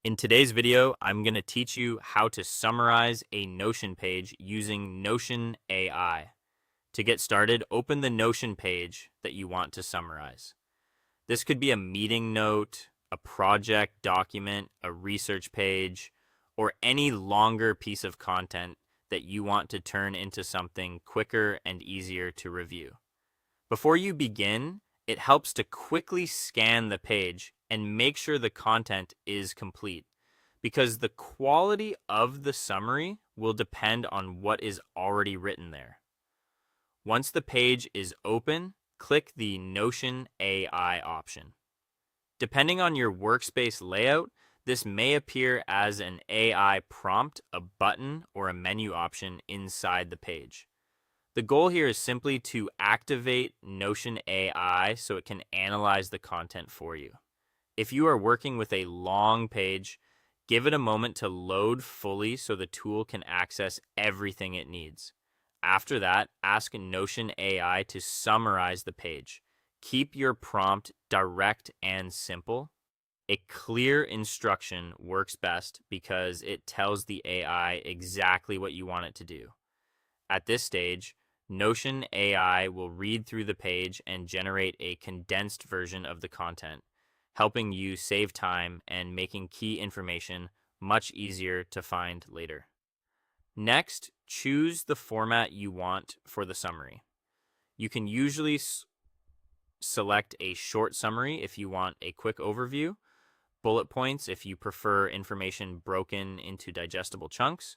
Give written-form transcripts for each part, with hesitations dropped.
In today's video, I'm going to teach you how to summarize a Notion page using Notion AI. To get started, open the Notion page that you want to summarize. This could be a meeting note, a project document, a research page, or any longer piece of content that you want to turn into something quicker and easier to review. Before you begin, it helps to quickly scan the page and make sure the content is complete, because the quality of the summary will depend on what is already written there. Once the page is open, click the Notion AI option. Depending on your workspace layout, this may appear as an AI prompt, a button, or a menu option inside the page. The goal here is simply to activate Notion AI so it can analyze the content for you. If you are working with a long page, give it a moment to load fully so the tool can access everything it needs. After that, ask Notion AI to summarize the page. Keep your prompt direct and simple. A clear instruction works best because it tells the AI exactly what you want it to do. At this stage, Notion AI will read through the page and generate a condensed version of the content, helping you save time and making key information much easier to find later. Next, choose the format you want for the summary. You can usually select a short summary if you want a quick overview, bullet points if you prefer information broken into digestible chunks,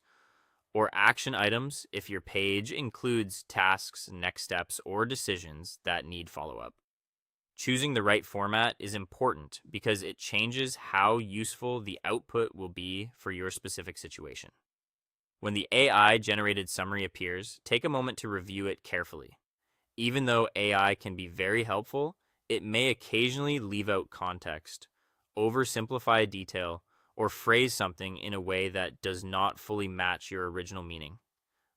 or action items if your page includes tasks, next steps, or decisions that need follow-up. Choosing the right format is important because it changes how useful the output will be for your specific situation. When the AI-generated summary appears, take a moment to review it carefully. Even though AI can be very helpful, it may occasionally leave out context, oversimplify a detail, or phrase something in a way that does not fully match your original meaning.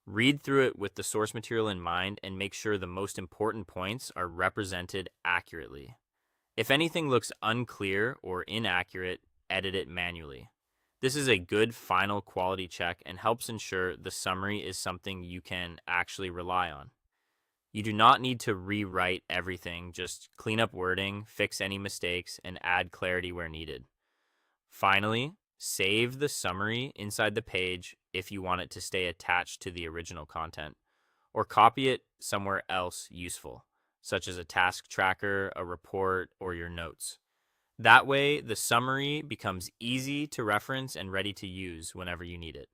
Read through it with the source material in mind and make sure the most important points are represented accurately. If anything looks unclear or inaccurate, edit it manually. This is a good final quality check and helps ensure the summary is something you can actually rely on. You do not need to rewrite everything, just clean up wording, fix any mistakes, and add clarity where needed. Finally, save the summary inside the page if you want it to stay attached to the original content, or copy it somewhere else useful, such as a task tracker, a report, or your notes. That way, the summary becomes easy to reference and ready to use whenever you need it.